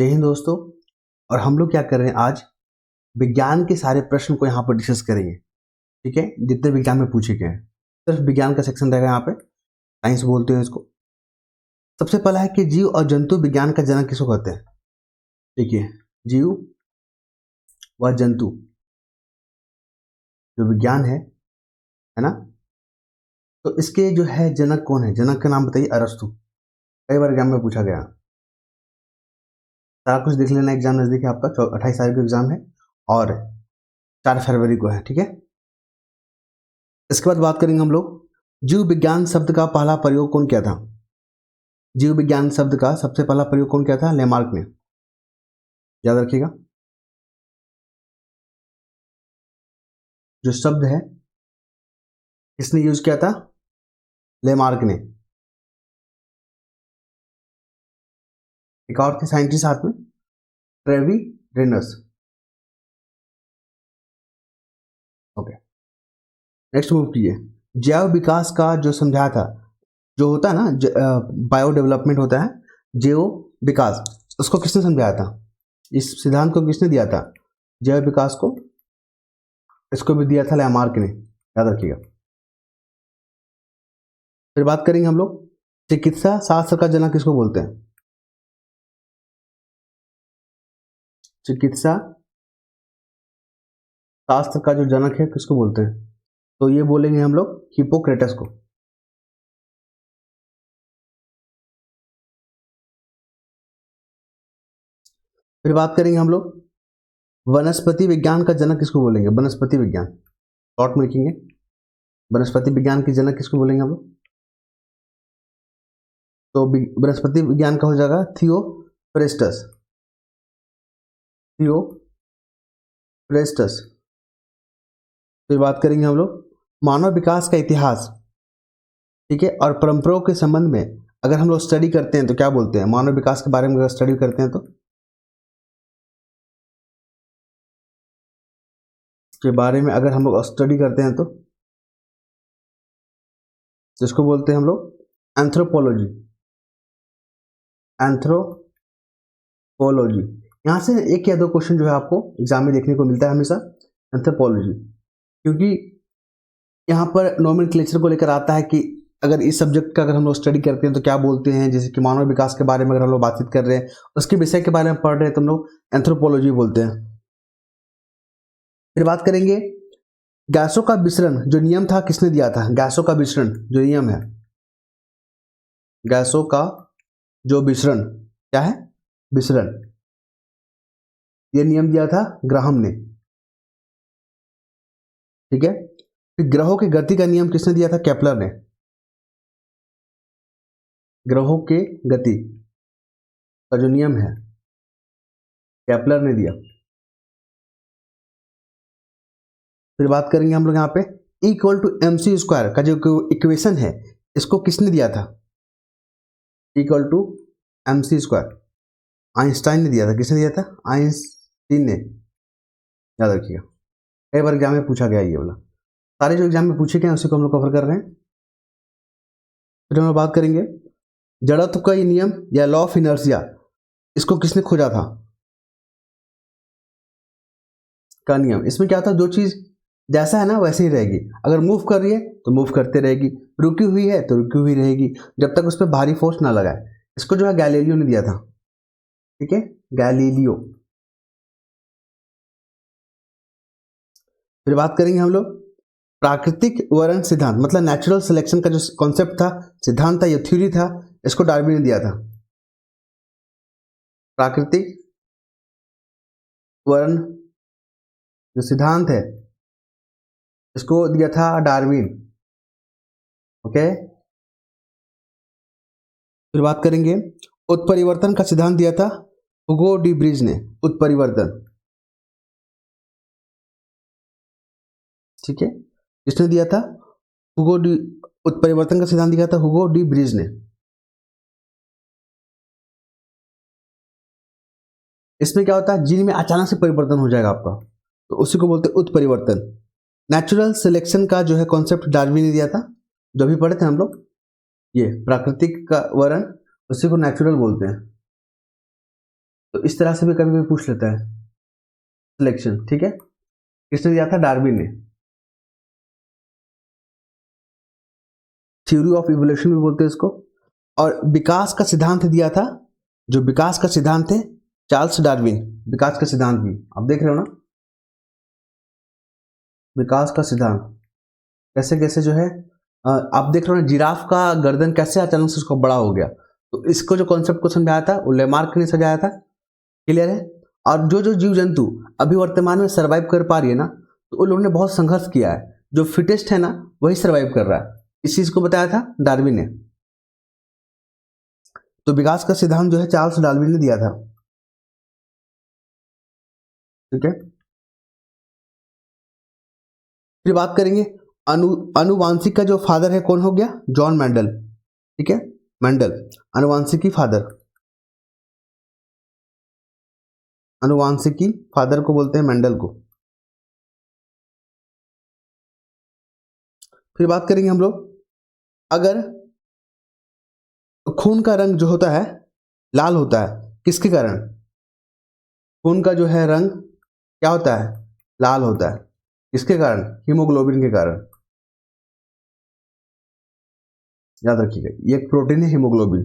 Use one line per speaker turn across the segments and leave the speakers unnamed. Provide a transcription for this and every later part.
जय हिंद दोस्तों। और हम लोग क्या कर रहे हैं, आज विज्ञान के सारे प्रश्न को यहाँ पर डिस्कस करेंगे। ठीक है, जितने विज्ञान में पूछे गए हैं सिर्फ विज्ञान का सेक्शन रहेगा। यहाँ पे साइंस बोलते हैं इसको। सबसे पहला है कि जीव और जंतु विज्ञान का जनक किसको कहते हैं। देखिए, जीव व जंतु जो विज्ञान है ना, तो इसके जो है जनक कौन है। जनक का नाम बताइए। अरस्तु। कई बार एग्जाम में पूछा गया। सारा कुछ देख लेना, एग्जाम नजदीक है आपका। 28 तारीख को एग्जाम है और 4 फरवरी को है। ठीक है, इसके बाद बात करेंगे हम लोग जीव विज्ञान शब्द का पहला प्रयोग कौन किया था। जीव विज्ञान शब्द का सबसे पहला प्रयोग कौन किया था। लेमार्क ने। याद रखिएगा, जो शब्द है किसने यूज किया था। लेमार्क ने। एक और थे साइंटिस्ट साथ में, Trevi rhesus. Okay, next move कीजिए। जैव विकास का जो समझाया था, जो होता है ना बायो डेवलपमेंट होता है, जैव विकास, उसको किसने समझाया था। इस सिद्धांत को किसने दिया था, जैव विकास को। इसको भी दिया था लेमार्क ने। याद रखिएगा। फिर बात करेंगे हम लोग चिकित्सा शास्त्र का जनक किसको बोलते हैं। चिकित्सा शास्त्र का जो जनक है किसको बोलते हैं, तो ये बोलेंगे हम लोग हिप्पोक्रेटस को। फिर बात करेंगे हम लोग वनस्पति विज्ञान का जनक किसको बोलेंगे। वनस्पति विज्ञान शॉर्ट में लिखेंगे। वनस्पति विज्ञान के जनक किसको बोलेंगे हम लोग, तो वनस्पति विज्ञान का हो जाएगा थियोफ्रेस्टस। थियोफ्रेस्टस। फिर बात करेंगे हम लोग मानव विकास का इतिहास। ठीक है, और परंपराओं के संबंध में अगर हम लोग स्टडी करते हैं तो क्या बोलते हैं। मानव विकास के बारे में अगर स्टडी करते हैं तो के बारे में अगर हम लोग स्टडी करते हैं तो जिसको बोलते हैं हम लोग एंथ्रोपोलॉजी। एंथ्रोपोलॉजी। यहाँ से एक या दो क्वेश्चन जो है आपको एग्जाम में देखने को मिलता है हमेशा, एंथ्रोपोलॉजी, क्योंकि यहाँ पर नोमेनक्लेचर को लेकर आता है कि अगर इस सब्जेक्ट का अगर हम लोग स्टडी करते हैं तो क्या बोलते हैं। जैसे कि मानव विकास के बारे में अगर हम लोग बातचीत कर रहे हैं, उसके विषय के बारे में पढ़ रहे हैं तो हम लोग एंथ्रोपोलॉजी बोलते हैं। फिर बात करेंगे गैसों का विसरण जो नियम था किसने दिया था। गैसों का विसरण जो नियम है, गैसों का जो विसरण क्या है, विसरण, ये नियम दिया था ग्राहम ने। ठीक है, फिर ग्रहों की गति का नियम किसने दिया था। केपलर ने। ग्रहों के गति का जो नियम है केपलर ने दिया। फिर बात करेंगे हम लोग यहाँ पे E=mc² का जो इक्वेशन है इसको किसने दिया था। E=mc², आइंस्टाइन ने दिया था। किसने दिया था, आइंस्टीन ने। याद रखिएगा, कई बार एग्जाम में पूछा गया ये वाला। सारे जो एग्जाम में पूछे गए उसी को हम लोग कवर कर रहे हैं। फिर हम लोग बात करेंगे जड़त्व का ये नियम या लॉ ऑफ इनर्शिया, इसको किसने खोजा था का नियम। इसमें क्या था, जो चीज जैसा है ना वैसे ही रहेगी। अगर मूव कर रही है तो मूव करते रहेगी, रुकी हुई है तो रुकी हुई रहेगी, जब तक उस पर भारी फोर्स ना लगाए। इसको जो है गैलीलियो ने दिया था। ठीक है, गैलीलियो। फिर बात करेंगे हम लोग प्राकृतिक वर्ण सिद्धांत, मतलब नेचुरल सिलेक्शन का जो कॉन्सेप्ट था, सिद्धांत था, ये थ्योरी था, इसको डार्विन ने दिया था। प्राकृतिक वर्ण जो सिद्धांत है इसको दिया था डार्विन। ओके, फिर बात करेंगे उत्परिवर्तन का सिद्धांत दिया था हुगो डी ब्रिज ने। उत्परिवर्तन, ठीक है, किसने दिया था, उत्परिवर्तन का सिद्धांत दिया था हुगो डी ब्रिज ने। इसमें क्या होता है, जीन में अचानक से परिवर्तन हो जाएगा आपका, तो उसी को बोलते हैं उत्परिवर्तन। नेचुरल सिलेक्शन का जो है कॉन्सेप्ट डार्विन ने दिया था, जो भी पढ़े थे हम लोग। ये प्राकृतिक का वर्ण, उसी को नेचुरल बोलते हैं। तो इस तरह से भी कभी कभी पूछ लेता है सिलेक्शन, ठीक है। किसने दिया था? डार्विन ने। थ्योरी ऑफ इवोल्यूशन भी बोलते हैं इसको। और विकास का सिद्धांत दिया था, जो विकास का सिद्धांत है, चार्ल्स डार्विन। विकास का सिद्धांत भी आप देख रहे हो ना, विकास का सिद्धांत कैसे कैसे जो है आप देख रहे हो ना, जिराफ का गर्दन कैसे अचानक से उसको बड़ा हो गया, तो इसको जो कॉन्सेप्ट को समझाया था वो लेमार्क ने सजाया था। क्लियर है। और जो जो जीव जंतु अभी वर्तमान में सर्वाइव कर पा रही है ना, तो उन लोगों ने बहुत संघर्ष किया है, जो फिटेस्ट है ना वही सर्वाइव कर रहा है, इस चीज को बताया था डार्विन ने। तो विकास का सिद्धांत जो है चार्ल्स डार्विन ने दिया था, ठीक है। फिर बात करेंगे अनुवांशिक का जो फादर है कौन हो गया? जॉन मेंडल, ठीक है। मेंडल अनुवांशिकी फादर, अनुवांशिकी फादर को बोलते हैं मेंडल को। फिर बात करेंगे हम लोग, अगर खून का रंग जो होता है लाल होता है, किसके कारण? खून का जो है रंग क्या होता है? लाल होता है, किसके कारण? हीमोग्लोबिन के कारण। याद रखिएगा, ये एक प्रोटीन है हीमोग्लोबिन,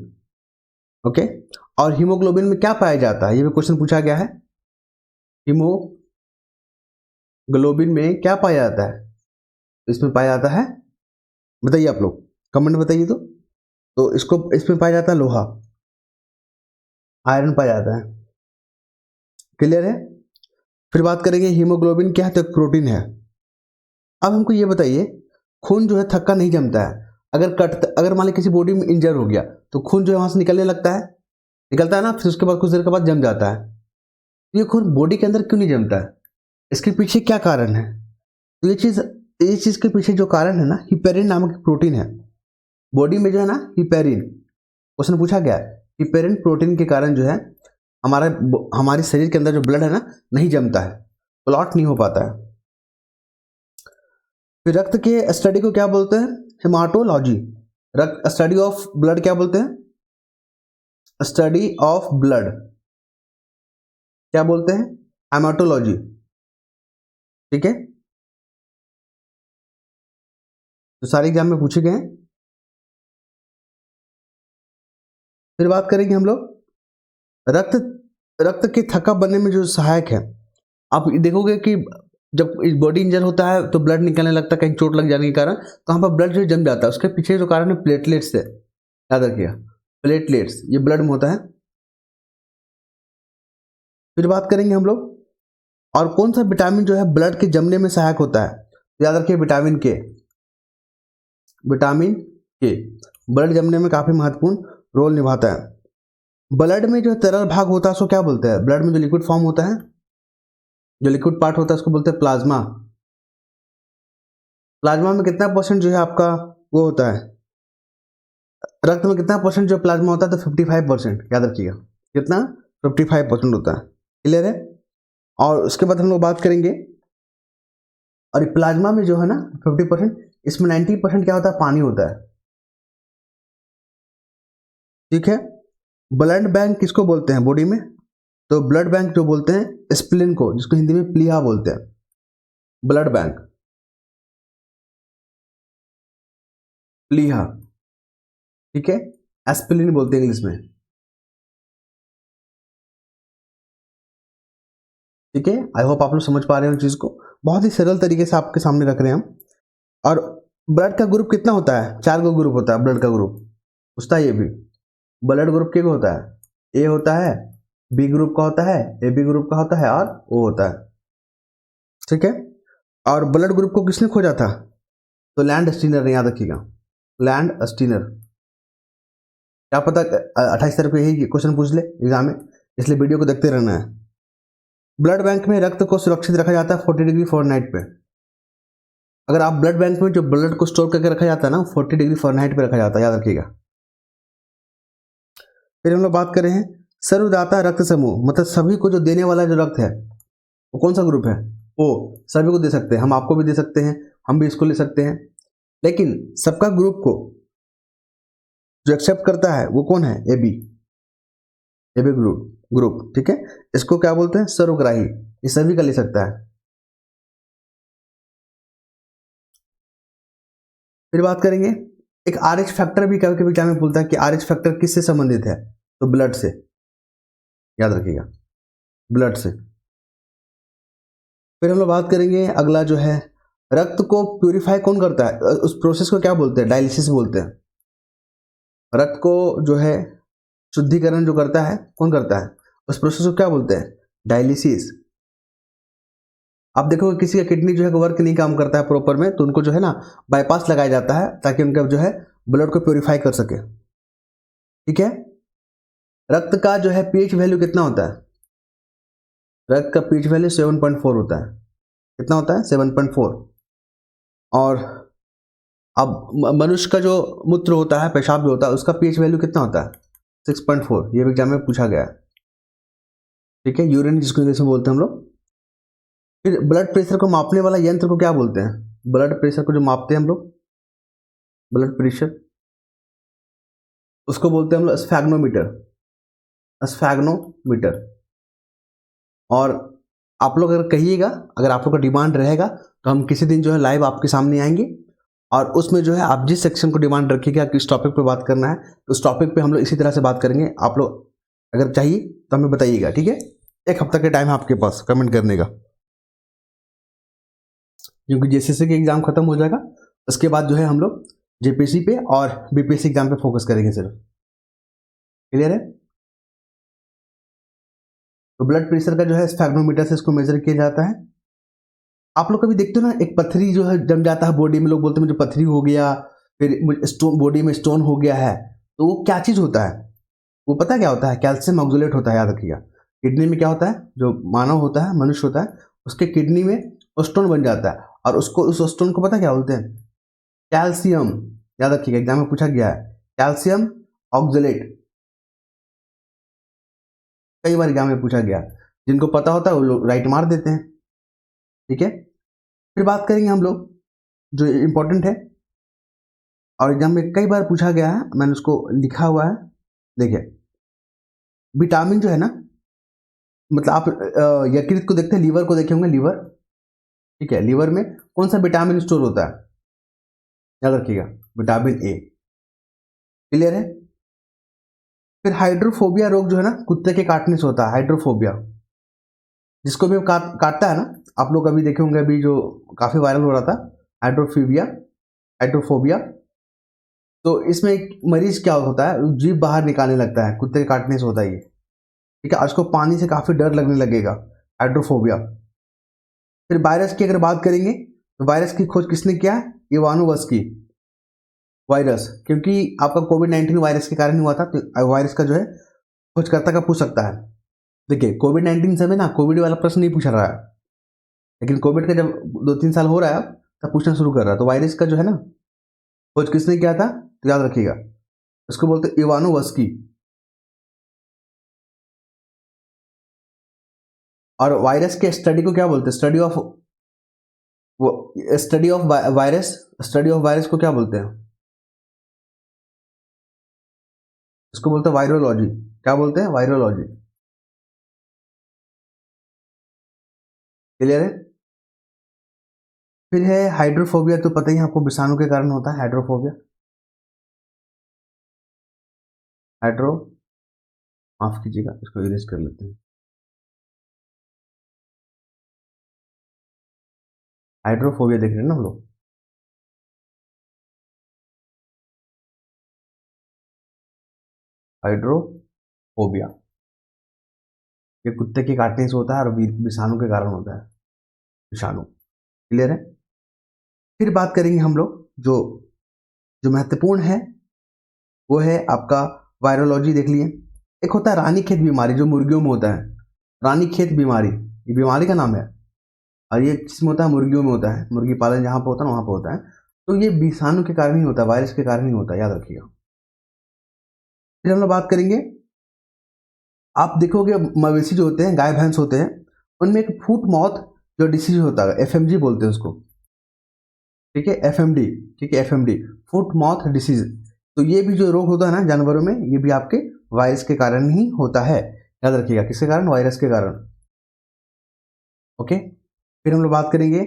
ओके। और हीमोग्लोबिन में क्या पाया जाता है, ये भी क्वेश्चन पूछा गया है। हीमोग्लोबिन में क्या पाया जाता है? इसमें पाया जाता है, बताइए आप लोग, कमेंट बताइए। तो इसको इसमें पाया जाता है लोहा, आयरन पाया जाता है। क्लियर है। फिर बात करेंगे हीमोग्लोबिन क्या है, तो एक प्रोटीन है। अब हमको ये बताइए, खून जो है थक्का नहीं जमता है, अगर मान लीजिए किसी बॉडी में इंजर हो गया तो खून जो है वहां से निकलने लगता है, निकलता है ना, फिर उसके बाद कुछ देर के बाद जम जाता है। तो ये खून बॉडी के अंदर क्यों नहीं जमता है? इसके पीछे क्या कारण है? तो ये चीज के पीछे जो कारण है ना, हिपेरिन नामक प्रोटीन है बॉडी में जो है ना, हिपेरिन। क्वेश्चन पूछा गया है, हिपेरिन प्रोटीन के कारण जो है हमारे शरीर के अंदर जो ब्लड है ना नहीं जमता है, क्लॉट नहीं हो पाता है। फिर रक्त के स्टडी को क्या बोलते हैं? हेमाटोलॉजी। रक्त स्टडी ऑफ ब्लड क्या बोलते हैं? स्टडी ऑफ ब्लड क्या बोलते हैं? हेमाटोलॉजी, ठीक है। तो सारे एग्जाम में पूछे गए हैं। फिर बात करेंगे हम लोग रक्त रक्त के थक्का बनने में जो सहायक है। आप देखोगे कि जब बॉडी इंजर होता है तो ब्लड निकलने लगता है, कहीं चोट लग जाने के कारण, तो वहां पर ब्लड जो जम जाता है, उसके पीछे जो कारण है प्लेटलेट्स है। याद रखिएगा, प्लेटलेट्स ये ब्लड में होता है। फिर बात करेंगे हम लोग, और कौन सा विटामिन जो है ब्लड के जमने में सहायक होता है? तो याद रखिए विटामिन के, विटामिन के ब्लड जमने में काफी महत्वपूर्ण रोल निभाता है। ब्लड में जो तरल भाग होता है उसको क्या बोलते हैं? ब्लड में जो लिक्विड फॉर्म होता है, जो लिक्विड पार्ट होता है उसको बोलते हैं प्लाज्मा। प्लाज्मा में कितना परसेंट जो है आपका वो होता है, रक्त में कितना परसेंट जो प्लाज्मा होता है? तो 55%। याद रखिएगा कितना? 55% होता है। क्लियर है। और उसके बाद हम लोग बात करेंगे, और प्लाज्मा में जो है ना 50%, इसमें 90% क्या होता है? पानी होता है, ठीक है। ब्लड बैंक किसको बोलते हैं बॉडी में? तो ब्लड बैंक जो बोलते हैं स्प्लीन को, जिसको हिंदी में प्लीहा बोलते हैं, ब्लड बैंक, प्लीहा, ठीक है। एस्प्लिन बोलते हैं इंग्लिश में, ठीक है। आई होप आप लोग समझ पा रहे हो चीज को, बहुत ही सरल तरीके से आपके सामने रख रहे हैं हम। और ब्लड का ग्रुप कितना होता है? 4 गो ग्रुप होता है ब्लड का ग्रुप, पूछता है ये भी। ब्लड ग्रुप क्या होता है? ए होता है, बी ग्रुप का होता है, ए बी ग्रुप का होता है, और ओ होता है, ठीक है। और ब्लड ग्रुप को किसने खोजा था? तो लैंड स्टीनर ने, याद रखिएगा, लैंड स्टीनर। क्या पता 28 तारीख को यही क्वेश्चन पूछ ले एग्जाम में, इसलिए वीडियो को देखते रहना है। ब्लड बैंक में रक्त को सुरक्षित रखा जाता है 40 डिग्री फ़ारेनहाइट पे। अगर आप ब्लड बैंक में जो ब्लड को स्टोर करके रखा जाता है ना, 40 डिग्री फ़ारेनहाइट पे रखा जाता है, याद रखिएगा। फिर हम लोग बात कर रहे हैं सर्वदाता रक्त समूह, मतलब सभी को जो देने वाला जो रक्त है वो कौन सा ग्रुप है? ओ। सभी को दे सकते हैं, हम आपको भी दे सकते हैं, हम भी इसको ले सकते हैं, लेकिन सबका ग्रुप को जो एक्सेप्ट करता है वो कौन है? A B. एबी ग्रुप, ठीक है। इसको क्या बोलते हैं, सर्वग्राही, ये सभी का ले सकता है। फिर बात करेंगे एक आरएच फैक्टर भी कभी कभी एग्जाम में बोलता है कि आरएच फैक्टर किससे संबंधित है, तो ब्लड से, याद रखिएगा, ब्लड से। फिर हम लोग बात करेंगे अगला जो है, रक्त को प्यूरिफाई कौन करता है, उस प्रोसेस को क्या बोलते हैं, डायलिसिस बोलते हैं। रक्त को जो है शुद्धिकरण जो करता है, कौन करता है, उस प्रोसेस को क्या बोलते हैं, डायलिसिस। आप देखोगे किसी का किडनी जो है वर्क नहीं काम करता है प्रॉपर में, तो उनको जो है ना बाईपास लगाया जाता है ताकि उनका जो है ब्लड को प्योरीफाई कर सके, ठीक है। रक्त का जो है पीएच वैल्यू कितना होता है, रक्त का पीएच वैल्यू 7.4 होता है। कितना होता है, 7.4। और अब मनुष्य का जो मूत्र होता है, पेशाब भी होता है, उसका पीएच वैल्यू कितना होता है, 6.4। ये भी एग्जाम में पूछा गया है, ठीक है, यूरिन जिसको इंग्लिश में बोलते हैं हम लोग। फिर ब्लड प्रेशर को मापने वाला यंत्र को क्या बोलते हैं, ब्लड प्रेशर को जो मापते हैं हम लोग, ब्लड प्रेशर, उसको बोलते हैं हम लोग स्फैग्नोमीटर, स्फैग्नोमीटर। और आप लोग अगर कहिएगा, अगर आप लोग का डिमांड रहेगा, तो हम किसी दिन जो है लाइव आपके सामने आएंगे, और उसमें जो है आप जिस सेक्शन को डिमांड रखिएगा किस टॉपिक पे बात करना है, तो उस टॉपिक पे हम लोग इसी तरह से बात करेंगे। आप लोग अगर चाहिए तो हमें बताइएगा, ठीक है। एक हफ्ता के टाइम है आपके पास कमेंट करने का, क्योंकि जेसीसी के एग्जाम खत्म हो जाएगा, उसके बाद जो है हम लोग जेपीसी पे और बीपीएससी एग्जाम पे फोकस करेंगे सिर्फ। क्लियर है। तो ब्लड प्रेशर का जो है स्फैग्नोमीटर से इसको मेजर किया जाता है। आप लोग कभी देखते हो ना, एक पत्थरी जो है जम जाता है बॉडी में, लोग बोलते हैं मुझे पत्थरी हो गया, फिर स्टोन, बॉडी में स्टोन हो गया है, तो वो क्या चीज होता है, वो पता क्या होता है, कैल्शियम ऑक्सलेट होता है, याद रखिएगा। किडनी में क्या होता है, जो मानव होता है, मनुष्य होता है, उसके किडनी में स्टोन बन जाता है, और उसको, उस स्टोन को पता क्या बोलते हैं, कैल्शियम। याद रखिएगा, एग्जाम में पूछा गया है, कैल्शियम ऑक्सलेट, कई बार एग्जाम में पूछा गया। जिनको पता होता है वो लोग राइट मार देते हैं, ठीक है। फिर बात करेंगे हम लोग जो इंपॉर्टेंट है और एग्जाम में कई बार पूछा गया है, मैंने उसको लिखा हुआ है, देखिए। विटामिन जो है ना, मतलब आप यकृत को देखते हैं, लीवर को देखे होंगे, लीवर, ठीक है, लीवर में कौन सा विटामिन स्टोर होता है, याद रखिएगा, विटामिन ए। क्लियर है। फिर हाइड्रोफोबिया रोग जो है ना, कुत्ते के काटने से होता है, हाइड्रोफोबिया, जिसको भी काटता है ना, आप लोग अभी देखे होंगे, अभी जो काफी वायरल हो रहा था, हाइड्रोफोबिया। तो इसमें एक मरीज क्या होता है, जीभ बाहर निकालने लगता है, कुत्ते के काटने से होता है ये, ठीक है। उसको पानी से काफी डर लगने लगेगा, हाइड्रोफोबिया। फिर वायरस की अगर बात करेंगे, तो वायरस की खोज किसने किया है, इवानोवस्की वायरस, क्योंकि आपका कोविड-19 वायरस के कारण हुआ था, तो वायरस का जो है खोजकर्ता का पूछ सकता है। देखिए, कोविड-19 समय ना कोविड वाला प्रश्न नहीं पूछा रहा है, लेकिन कोविड का जब 2-3 साल हो रहा है तब पूछना शुरू कर रहा है। तो वायरस का जो है ना खोज किसने किया था, तो याद रखिएगा, उसको बोलते हैं इवानोवस्की। और वायरस के स्टडी को क्या बोलते हैं, study of virus, study of virus को क्या बोलते हैं, इसको बोलते हैं वायरोलॉजी। क्या बोलते हैं, वायरोलॉजी। क्लियर है। फिर है हाइड्रोफोबिया, तो पता ही है आपको, विषाणु के कारण होता है हाइड्रोफोबिया। माफ कीजिएगा, इसको इरेज कर लेते हैं। हाइड्रोफोबिया देख रहे हैं ना हम लोग, हाइड्रोफोबिया, ये कुत्ते के काटने से होता है और विषाणु के कारण होता है, विषाणु। क्लियर है। फिर बात करेंगे हम लोग जो जो महत्वपूर्ण है, वो है आपका वायरोलॉजी, देख लिए। एक होता है रानीखेत बीमारी, जो मुर्गियों में होता है, रानीखेत बीमारी, ये बीमारी का नाम है, और ये किसमें होता है, मुर्गियों में होता है, मुर्गी पालन जहाँ पे होता है ना वहाँ पे होता है। तो ये विषाणु के कारण ही होता है, वायरस के कारण ही होता है, याद रखिएगा। फिर हम लोग बात करेंगे, आप देखोगे मवेशी जो होते हैं, गाय भैंस होते हैं, उनमें एक फुट मौत जो डिसीज होता है, एफएमजी बोलते हैं उसको, ठीक है, एफएमडी, ठीक है, एफएमडी, फुट माउथ डिसीज। तो ये भी जो रोग होता है ना जानवरों में, ये भी आपके वायरस के कारण ही होता है। याद रखिएगा, किसके कारण? वायरस के कारण। ओके, फिर हम लोग बात करेंगे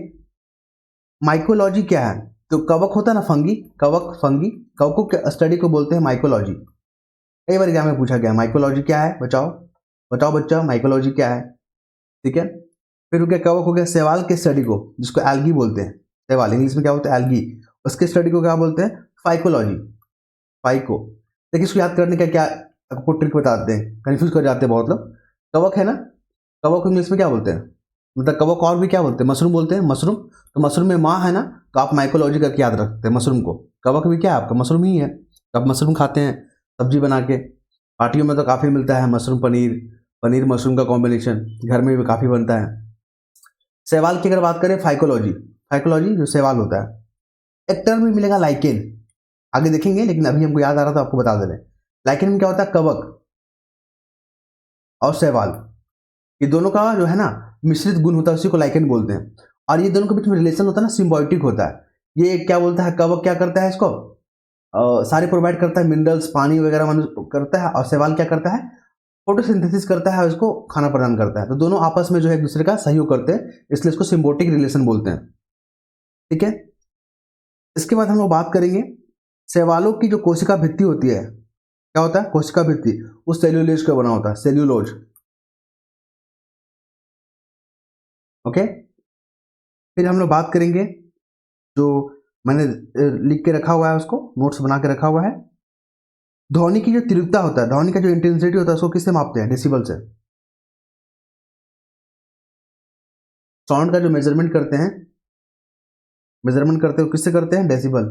माइकोलॉजी क्या है। तो कवक होता है ना, फंगी, कवक, फंगी, कवकों के स्टडी को बोलते हैं माइकोलॉजी। कई बार एग्जाम में पूछा गया माइकोलॉजी क्या है, बताओ बताओ बच्चा, माइकोलॉजी क्या है। ठीक है, फिर क्या कवक हो गया, शैवाल के स्टडी को, जिसको एल्गी बोलते हैं, शैवाल इंग्लिश में क्या बोलते हैं, एल्गी, उसके स्टडी को क्या बोलते हैं, फाइकोलॉजी, फाइको। देखिए इसको याद करने का क्या आपको ट्रिक बताते हैं, कंफ्यूज कर जाते हैं बहुत लोग। कवक है ना, कवक को इंग्लिश में क्या बोलते हैं, मतलब कवक और भी क्या बोलते हैं, मशरूम बोलते हैं, मशरूम। तो मशरूम में माँ है ना, तो आप माइकोलॉजी करके याद रखते हैं मशरूम को। कवक भी क्या है आपका, मशरूम ही है। तो आप मशरूम खाते हैं सब्जी बना के, पार्टियों में तो काफ़ी मिलता है मशरूम पनीर, पनीर मशरूम का कॉम्बिनेशन घर में भी काफ़ी बनता है। शैवाल की अगर बात करें, फाइकोलॉजी, फाइकोलॉजी जो शैवाल होता है। एक टर्म भी मिलेगा लाइकेन, आगे देखेंगे, लेकिन अभी हमको याद आ रहा था आपको बता दे रहे हैं। लाइकेन में क्या होता है, कवक और शैवाल, ये दोनों का जो है ना मिश्रित गुण होता है, उसी को लाइकेन बोलते हैं। और ये दोनों के बीच में रिलेशन होता है ना, सिम्बायोटिक होता है। ये क्या बोलता है, कवक क्या करता है इसको, सारे प्रोवाइड करता है, मिनरल्स, पानी वगैरह करता है, और शैवाल क्या करता है, फोटोसिंथेसिस करता है और इसको खाना प्रदान करता है। तो दोनों आपस में जो है एक दूसरे का सहयोग करते हैं, इसलिए इसको सिम्बायोटिक रिलेशन बोलते हैं। ठीक है, इसके बाद हम लोग बात करेंगे शैवालों की जो कोशिका भित्ति होती है, क्या होता है, कोशिका भित्ति, उस सेल्यूलोज का बना होता है, सेल्यूलोज। ओके, फिर हम लोग बात करेंगे जो मैंने लिख के रखा हुआ है, उसको नोट्स बना के रखा हुआ है। ध्वनि की जो तीव्रता होता है, ध्वनि का जो इंटेंसिटी होता है, उसको किससे मापते हैं, डेसिबल से। साउंड का जो मेजरमेंट करते हैं, मेजरमेंट करते हो किससे करते हैं, डेसिबल।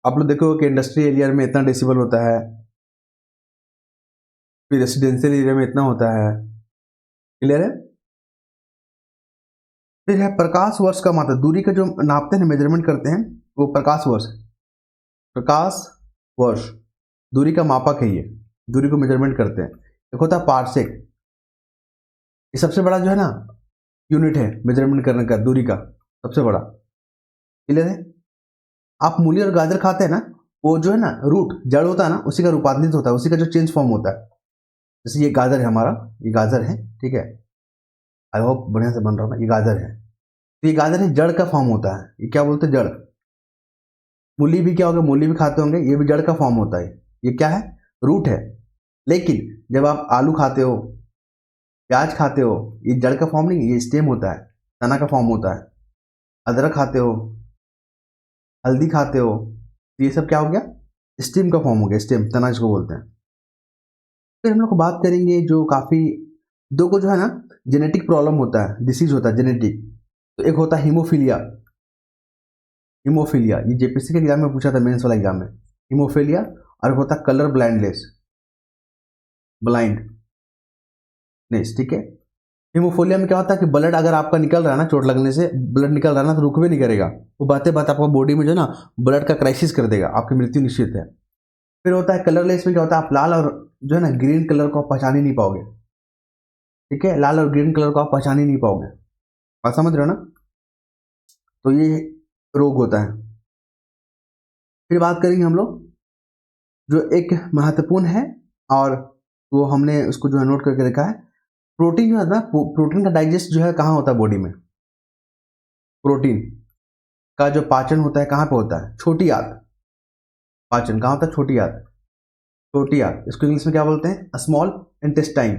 आप लोग देखो कि इंडस्ट्री एरिया में इतना डेसिबल होता है, फिर रेसिडेंशियल एरिया में इतना होता है। क्लियर है। फिर है प्रकाश वर्ष का मात्रा, दूरी का जो नापते हैं, मेजरमेंट करते हैं, वो प्रकाश वर्ष, प्रकाश वर्ष दूरी का मापक है। ये दूरी को मेजरमेंट करते हैं। एक होता है पार्सेक, ये सबसे बड़ा जो है ना यूनिट है मेजरमेंट करने का, दूरी का सबसे बड़ा। क्लियर है। आप मूली और गाजर खाते हैं ना, वो जो है ना रूट, जड़ होता है ना, उसी का रूपांतरित होता है, उसी का जो चेंज फॉर्म होता है। जैसे ये गाजर है हमारा, ये गाजर है, ठीक है, आई होप बढ़िया से बन रहा है ना, ये गाजर है। तो ये गाजर है, जड़ का फॉर्म होता है, ये क्या बोलते हैं, जड़। मूली भी क्या होगा, मूली भी खाते होंगे, ये भी जड़ का फॉर्म होता है, ये क्या है, रूट है। लेकिन जब आप आलू खाते हो, प्याज खाते हो, ये जड़ का फॉर्म नहीं, ये स्टेम होता है, तना का फॉर्म होता है। अदरक खाते हो, हल्दी खाते हो, तो ये सब क्या हो गया, स्टेम का फॉर्म हो गया, स्टेम, तना इसको बोलते हैं। फिर हम लोग बात करेंगे जो काफ़ी, दो को जो है ना जेनेटिक प्रॉब्लम होता है, डिसीज होता है जेनेटिक। तो एक होता है हीमोफीलिया, हीमोफीलिया ये जेपीसी के एग्जाम में पूछा था, मेंस वाला एग्जाम में, हीमोफीलिया। और एक होता है कलर ब्लाइंडनेस, ब्लाइंडनेस, ठीक है। हीमोफीलिया में क्या होता है कि ब्लड अगर आपका निकल रहा है ना, चोट लगने से ब्लड निकल रहा है ना, तो रुकवे नहीं करेगा, वो बातें आपका बॉडी में जो है ना ब्लड का क्राइसिस कर देगा, आपकी मृत्यु निश्चित है। फिर होता है कलरलेस में, क्या होता है, आप लाल और जो है ना ग्रीन कलर को आप पहचान ही नहीं पाओगे। ठीक है, लाल और ग्रीन कलर को आप पहचान ही नहीं पाओगे, बात समझ रहे हो ना। तो ये रोग होता है। फिर बात करेंगे हम लोग जो एक महत्वपूर्ण है, और वो हमने उसको जो है नोट करके रखा है, प्रोटीन जो है ना, प्रोटीन का डाइजेस्ट जो है कहाँ होता है बॉडी में, प्रोटीन का जो पाचन होता है कहाँ पे होता है, छोटी आंत, पाचन कहाँ होता है, छोटी आंत, छोटी आंत, इसको इंग्लिश में क्या बोलते हैं, स्मॉल इंटेस्टाइन।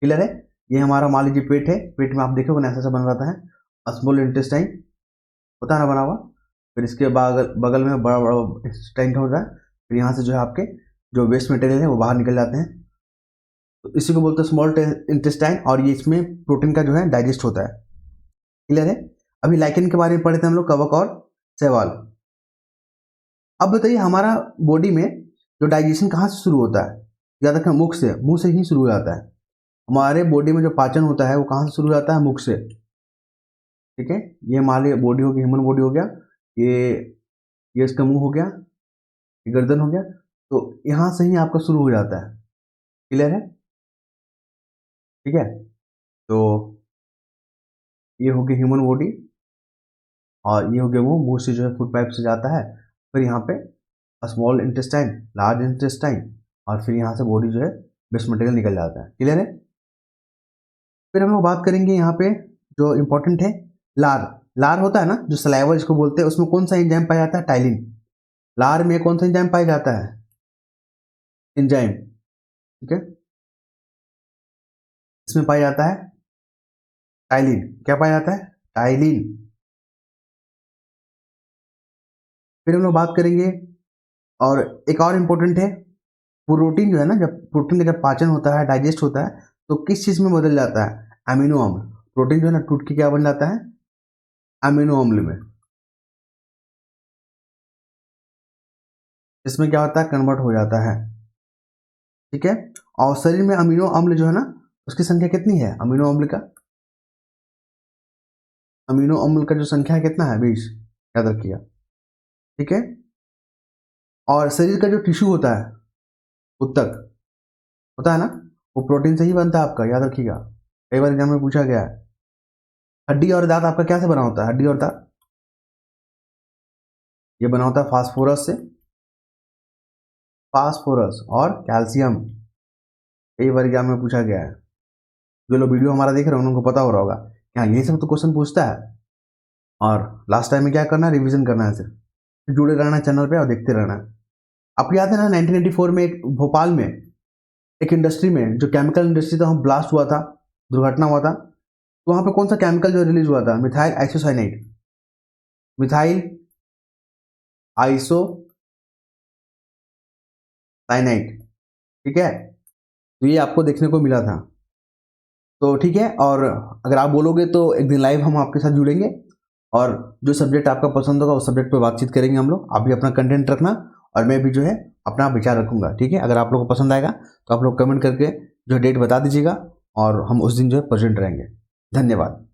क्लियर है। ये हमारा मान लीजिए पेट है, पेट में आप देखोगे ना ऐसा बन रहता है, स्मॉल इंटेस्टाइन होता है ना बना हुआ। फिर इसके बगल में बड़ा बड़ा इंटेस्टाइन होता है। फिर यहाँ से जो है आपके जो वेस्ट मटेरियल है वो बाहर निकल जाते हैं, तो इसी को बोलते हैं स्मॉल इंटेस्टाइन, और ये इसमें प्रोटीन का जो है डाइजेस्ट होता है। क्लियर है। अभी लाइकेन के बारे में पढ़े थे हम लोग, कवक और शैवाल। अब बताइए हमारा बॉडी में जो डाइजेशन कहाँ से शुरू होता है, याद रखें मुख से, मुंह से ही शुरू हो जाता है। हमारे बॉडी में जो पाचन होता है वो कहाँ से शुरू हो जाता है, मुख से। ठीक है, ये हमारी बॉडी हो गई, ह्यूमन बॉडी हो गया, ये इसका मुंह हो गया, ये गर्दन हो गया, तो यहाँ से ही आपका शुरू हो जाता है। क्लियर है। ठीक है, तो ये हो गया ह्यूमन बॉडी, और ये हो गया मुंह, मुंह से जो है फूड पाइप से जाता है, फिर यहाँ पे स्मॉल इंटेस्टाइन, लार्ज इंटेस्टाइन, और फिर यहाँ से बॉडी जो है वेस्ट मटेरियल निकल जाता है। क्लियर है? फिर हम लोग बात करेंगे यहाँ पे जो इंपॉर्टेंट है, लार। लार होता है ना जो सलाइवा जिसको बोलते हैं, उसमें कौन सा एंजाइम पाया जाता है? टाइलिन। लार में कौन सा एंजाइम पाया जाता है? एंजाइम। ठीक है, इसमें पाया जाता है टाइलिन। क्या पाया जाता है? टाइलिन। फिर हम लोग बात करेंगे, और एक और इम्पोर्टेंट है, प्रोटीन जो है ना, जब प्रोटीन का जब पाचन होता है, डाइजेस्ट होता है, तो किस चीज में बदल जाता है? अमीनो अम्ल। प्रोटीन जो है ना टूट के क्या बन जाता है? अमीनो अम्ल में। इसमें क्या होता है? कन्वर्ट हो जाता है। ठीक है, और शरीर में अमीनो अम्ल जो है ना, उसकी संख्या कितनी है? अमीनो अम्ल का, अमीनो अम्ल का जो संख्या है कितना है? 20। याद रखिएगा। ठीक है, और शरीर का जो टिश्यू होता है, उत्तक होता है ना, वो प्रोटीन से ही बनता है आपका। याद रखिएगा, कई बार एग्जाम में पूछा गया है। हड्डी और दांत आपका क्या से बना होता है? हड्डी और दांत ये बना होता है फास्फोरस से, फास्फोरस और कैल्शियम। कई बार एग्जाम में पूछा गया है। जो लोग वीडियो हमारा देख रहे हैं उनको पता हो रहा होगा कि हाँ यही सब तो क्वेश्चन पूछता है। और लास्ट टाइम में क्या करना है? रिवीजन करना है। सिर्फ जुड़े रहना है चैनल पे और देखते रहना है। आपको याद है ना 1984 में एक भोपाल में एक इंडस्ट्री में, जो केमिकल इंडस्ट्री था, वहाँ ब्लास्ट हुआ था, दुर्घटना हुआ था। तो वहाँ पे कौन सा केमिकल जो रिलीज हुआ था? Methyl isocyanide. Methyl isocyanide. ठीक है, तो ये आपको देखने को मिला था। तो ठीक है, और अगर आप बोलोगे तो एक दिन लाइव हम आपके साथ जुड़ेंगे, और जो सब्जेक्ट आपका पसंद होगा उस सब्जेक्ट पर बातचीत करेंगे हम लोग। आप भी अपना कंटेंट रखना और मैं भी जो है अपना विचार रखूंगा। ठीक है, अगर आप लोगों को पसंद आएगा तो आप लोग कमेंट करके जो डेट बता दीजिएगा, और हम उस दिन जो है प्रेजेंट रहेंगे। धन्यवाद।